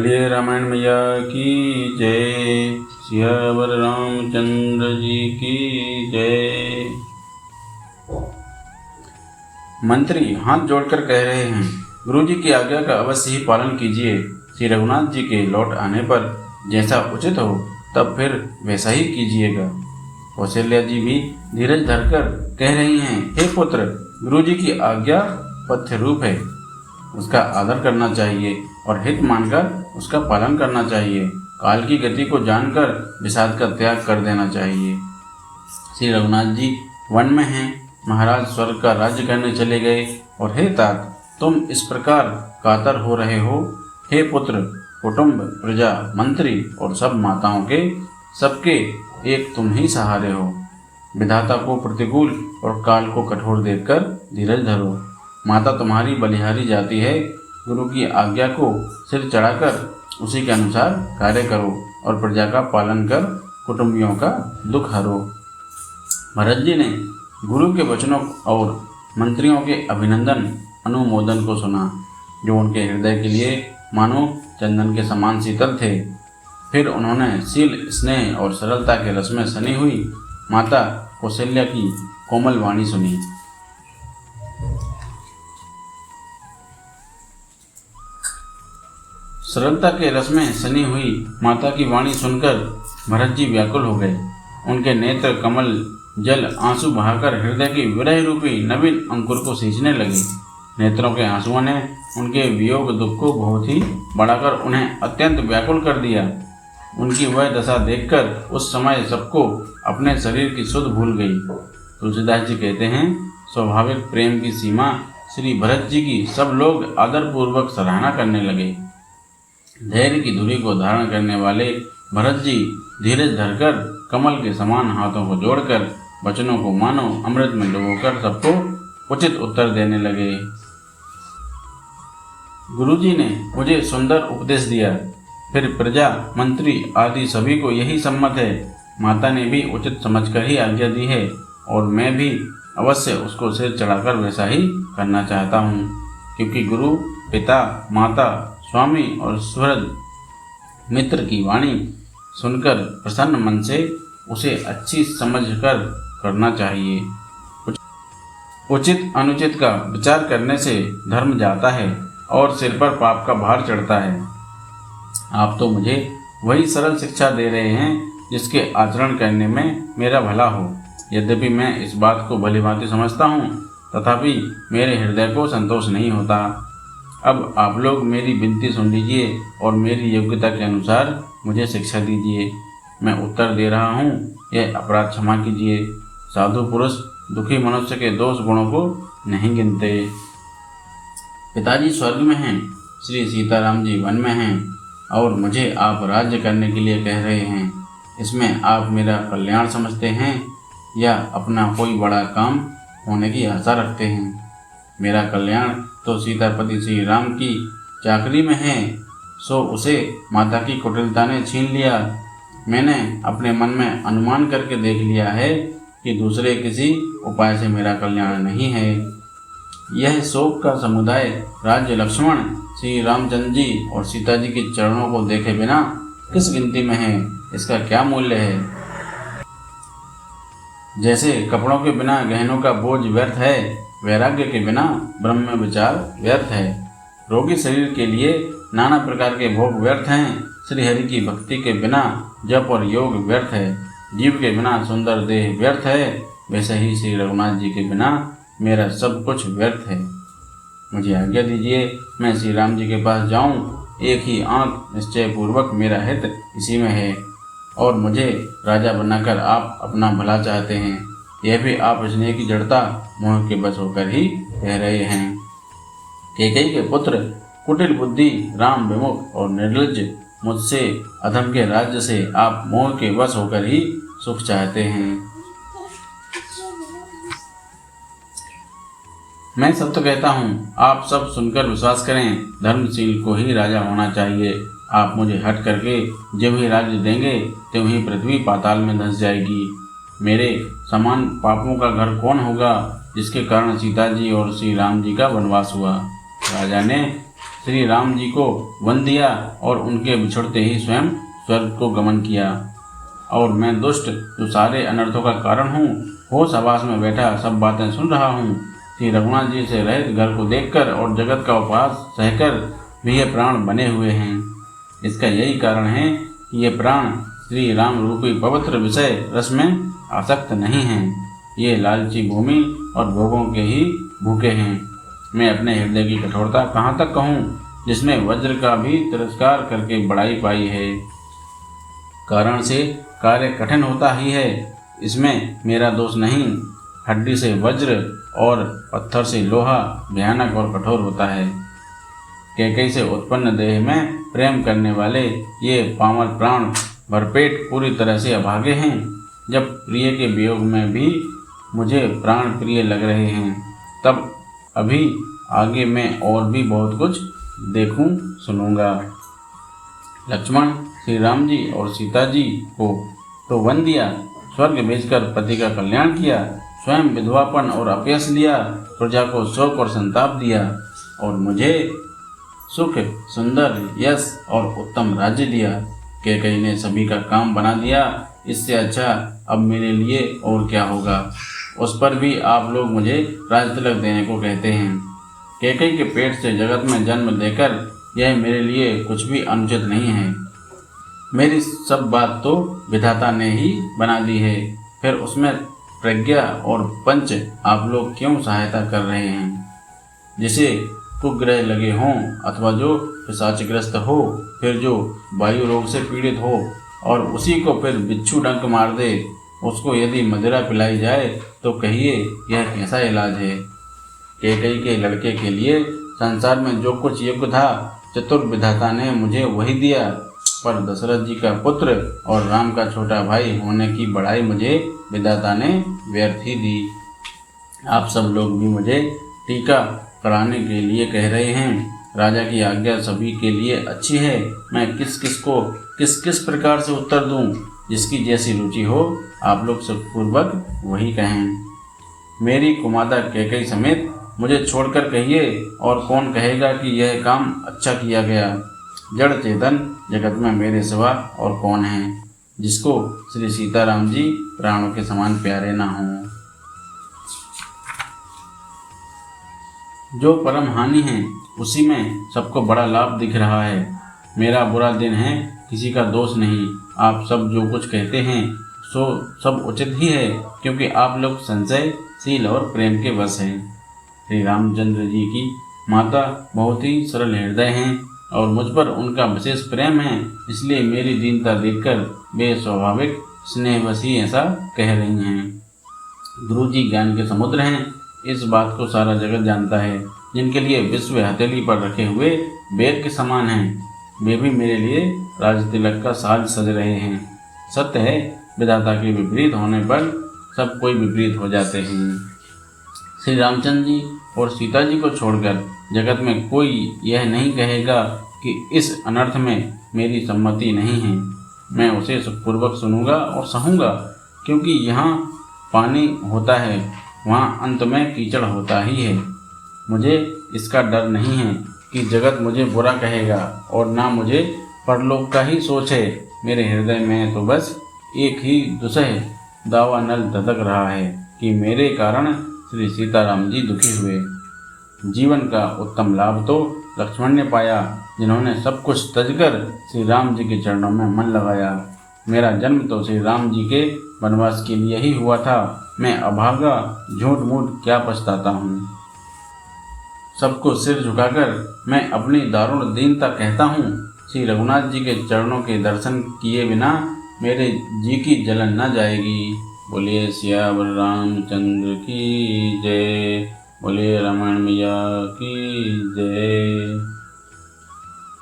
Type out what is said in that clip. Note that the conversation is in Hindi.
बोलिए रामायण मैया की जय। सियावर रामचंद्र जी की जय। मंत्री हाथ जोड़कर कह रहे हैं, गुरुजी की आज्ञा का अवश्य ही पालन कीजिए। श्री रघुनाथ जी के लौट आने पर जैसा उचित हो तब फिर वैसा ही कीजिएगा। कौशल्या जी भी धीरज धरकर कह रही हैं, हे पुत्र, गुरुजी की आज्ञा पथ्य रूप है, उसका आदर करना चाहिए और हित मानकर उसका पालन करना चाहिए। काल की गति को जानकर विषाद का त्याग कर देना चाहिए। श्री रघुनाथ जी वन में हैं, महाराज स्वर्ग का राज्य करने चले गए और हे तात, तुम इस प्रकार कातर हो रहे हो। हे पुत्र, कुटुंब, प्रजा, मंत्री और सब माताओं के सबके एक तुम ही सहारे हो। विधाता को प्रतिकूल और काल को कठोर देखकर धीरज धरो। माता तुम्हारी बलिहारी जाती है। गुरु की आज्ञा को सिर चढ़ाकर उसी के अनुसार कार्य करो और प्रजा का पालन कर कुटुंबियों का दुख हरो। भरत जी ने गुरु के वचनों और मंत्रियों के अभिनंदन अनुमोदन को सुना, जो उनके हृदय के लिए मानो चंदन के समान शीतल थे। फिर उन्होंने शील, स्नेह और सरलता के रस में सनी हुई माता कौशल्या की कोमल वाणी सुनी। सरलता के रस में सनी हुई माता की वाणी सुनकर भरत जी व्याकुल हो गए। उनके नेत्र कमल जल आंसू बहाकर हृदय की विरह रूपी नवीन अंकुर को सींचने लगे। नेत्रों के आंसुओं ने उनके वियोग दुख को बहुत ही बढ़ाकर उन्हें अत्यंत व्याकुल कर दिया। उनकी वह दशा देखकर उस समय सबको अपने शरीर की सुध भूल गई। तुलसीदास जी कहते हैं, स्वाभाविक प्रेम की सीमा श्री भरत जी की सब लोग आदरपूर्वक सराहना करने लगे। धैर्य की धुरी को धारण करने वाले भरत जी धीरज धरकर कमल के समान हाथों को जोड़कर वचनों को मानो अमृत में डुबोकर सबको उचित उत्तर देने लगे। गुरुजी ने मुझे सुंदर उपदेश दिया, फिर प्रजा, मंत्री आदि सभी को यही सम्मत है। माता ने भी उचित समझकर ही आज्ञा दी है और मैं भी अवश्य उसको सिर चढ़ाकर वैसा ही करना चाहता हूँ, क्योंकि गुरु, पिता, माता, स्वामी और सुहृद मित्र की वाणी सुनकर प्रसन्न मन से उसे अच्छी समझकर करना चाहिए। उचित अनुचित का विचार करने से धर्म जाता है और सिर पर पाप का भार चढ़ता है। आप तो मुझे वही सरल शिक्षा दे रहे हैं जिसके आचरण करने में मेरा भला हो। यद्यपि मैं इस बात को भलीभांति समझता हूँ, तथापि मेरे हृदय को संतोष नहीं होता। अब आप लोग मेरी विनती सुन लीजिए और मेरी योग्यता के अनुसार मुझे शिक्षा दीजिए। मैं उत्तर दे रहा हूँ, यह अपराध क्षमा कीजिए। साधु पुरुष दुखी मनुष्य के दोष गुणों को नहीं गिनते। पिताजी स्वर्ग में हैं, श्री सीताराम जी वन में हैं और मुझे आप राज्य करने के लिए कह रहे हैं। इसमें आप मेरा कल्याण समझते हैं या अपना कोई बड़ा काम होने की आशा रखते हैं? मेरा कल्याण तो सीतापति श्री राम की चाकरी में है, सो उसे माता की कुटिलता ने छीन लिया। मैंने अपने मन में अनुमान करके देख लिया है कि दूसरे किसी उपाय से मेरा कल्याण नहीं है। यह शोक का समुदाय राज्य लक्ष्मण, श्री रामचंद्र जी और सीता जी के चरणों को देखे बिना किस गिनती में है? इसका क्या मूल्य है? जैसे कपड़ों के बिना गहनों का बोझ व्यर्थ है, वैराग्य के बिना ब्रह्म विचार व्यर्थ है। रोगी शरीर के लिए नाना प्रकार के भोग व्यर्थ हैं। श्रीहरि की भक्ति के बिना जप और योग व्यर्थ है। जीव के बिना सुंदर देह व्यर्थ है। वैसे ही श्री रघुनाथ जी के बिना मेरा सब कुछ व्यर्थ है। मुझे आज्ञा दीजिए, मैं श्री राम जी के पास जाऊं। एक ही आंख निश्चय पूर्वक मेरा हित इसी में है और मुझे राजा बनाकर आप अपना भला चाहते हैं। यह भी आप स्नेह की जड़ता मोह के बस होकर ही कह रहे हैं। कैकेयी के पुत्र, कुटिल बुद्धि, राम विमुख और निर्लज्ज मुझसे अधम के राज्य से आप मोह के वश होकर ही सुख चाहते हैं। मैं सत्य कहता हूँ, आप सब सुनकर विश्वास करें। धर्मशील को ही राजा होना चाहिए। आप मुझे हट करके जब ही राज्य देंगे त्यों ही पृथ्वी पाताल में धंस जाएगी। मेरे समान पापों का घर कौन होगा जिसके कारण सीता जी और श्री राम जी का वनवास हुआ? राजा ने श्री राम जी को वन दिया और उनके बिछुड़ते ही स्वयं स्वर्ग को गमन किया। और मैं दुष्ट जो सारे अनर्थों का कारण हूँ, होश आवास में बैठा सब बातें सुन रहा हूँ। श्री रघुनाथ जी से रहित घर को देखकर और जगत का उपहास सहकर भी ये प्राण बने हुए हैं। इसका यही कारण है कि ये प्राण श्री राम रूपी पवित्र विषय रस में आसक्त नहीं हैं। ये लालची भूमि और भोगों के ही भूखे हैं। मैं अपने हृदय की कठोरता कहाँ तक कहूँ, जिसमें वज्र का भी तिरस्कार करके बड़ाई पाई है। कारण से कार्य कठिन होता ही है, इसमें मेरा दोष नहीं। हड्डी से वज्र और पत्थर से लोहा भयानक और कठोर होता है। कैकेयी से उत्पन्न देह में प्रेम करने वाले ये पामर प्राण भरपेट पूरी तरह से अभागे हैं। जब प्रिय के वियोग में भी मुझे प्राण प्रिय लग रहे हैं, तब अभी आगे मैं और भी बहुत कुछ देखूं सुनूंगा। लक्ष्मण श्री राम जी और सीता जी को तो वन दिया, स्वर्ग भेजकर पति का कल्याण किया, स्वयं विधवापन और अपयश लिया, प्रजा को शोक और संताप दिया, और मुझे सुख, सुंदर यश और उत्तम राज्य दिया। कैकेयी ने सभी का काम बना दिया। इससे अच्छा अब मेरे लिए और क्या होगा। उस पर भी आप लोग मुझे राजतिलक देने को कहते हैं। कैकेयी के पेट से जगत में जन्म देकर यह मेरे लिए कुछ भी अनुचित नहीं है। मेरी सब बात तो विधाता ने ही बना दी है, फिर उसमें प्रज्ञा और पंच आप लोग क्यों सहायता कर रहे हैं। जिसे कुग्रह लगे हों अथवा जो पिशाचग्रस्त हो, फिर जो वायु रोग से पीड़ित हो और उसी को फिर बिच्छू डंक मार दे, उसको यदि मदिरा पिलाई जाए तो कहिए यह कैसा इलाज है। कैकेयी के लड़के के लिए संसार में जो कुछ योग्य था, चतुर विधाता ने मुझे वही दिया, पर दशरथ जी का पुत्र और राम का छोटा भाई होने की बड़ाई मुझे विधाता ने व्यर्थ ही दी। आप सब लोग भी मुझे टीका कराने के लिए कह रहे हैं। राजा की आज्ञा सभी के लिए अच्छी है। मैं किस किस प्रकार से उत्तर दूं, जिसकी जैसी रुचि हो आप लोग सुखपूर्वक वही कहें। मेरी कुमाता कैकेयी समेत मुझे छोड़कर कहिए, और कौन कहेगा कि यह काम अच्छा किया गया। जड़ चेतन जगत में मेरे सिवा और कौन है, जिसको श्री सीताराम जी प्राणों के समान प्यारे ना हों। जो परम हानि है उसी में सबको बड़ा लाभ दिख रहा है। मेरा बुरा दिन है, किसी का दोष नहीं। आप सब जो कुछ कहते हैं सो सब उचित ही है, क्योंकि आप लोग संशय, शील और प्रेम के वश हैं। श्री रामचंद्र जी की माता बहुत ही सरल हृदय हैं और मुझ पर उनका विशेष प्रेम है, इसलिए मेरी दीनता देखकर वे स्वाभाविक स्नेहवश ही ऐसा कह रही हैं। गुरु जी ज्ञान के समुद्र हैं, इस बात को सारा जगत जानता है। जिनके लिए विश्व हथेली पर रखे हुए बेर के समान हैं, वे भी मेरे लिए राजतिलक का साज सज रहे हैं। सत्य है, विधाता के विपरीत होने पर सब कोई विपरीत हो जाते हैं। श्री रामचंद्र जी और सीता जी को छोड़कर जगत में कोई यह नहीं कहेगा कि इस अनर्थ में मेरी सम्मति नहीं है। मैं उसे सुखपूर्वक सुनूंगा और सहूंगा, क्योंकि यहाँ पानी होता है वहाँ अंत में कीचड़ होता ही है। मुझे इसका डर नहीं है कि जगत मुझे बुरा कहेगा, और ना मुझे परलोक का ही सोच है। मेरे हृदय में तो बस एक ही दुसह दावा नल धधक रहा है कि मेरे कारण श्री सीताराम जी दुखी हुए। जीवन का उत्तम लाभ तो लक्ष्मण ने पाया, जिन्होंने सब कुछ तजकर श्री राम जी के चरणों में मन लगाया। मेरा जन्म तो श्री राम जी के वनवास के लिए ही हुआ था। मैं अभागा झूठ मूठ क्या पछताता हूँ। सबको सिर झुकाकर मैं अपनी दारुण दीनता कहता हूँ। श्री रघुनाथ जी के चरणों के दर्शन किए बिना मेरे जी की जलन न जाएगी। बोलिए सियावर रामचंद्र की जय। बोलिए रमण मैया की जय।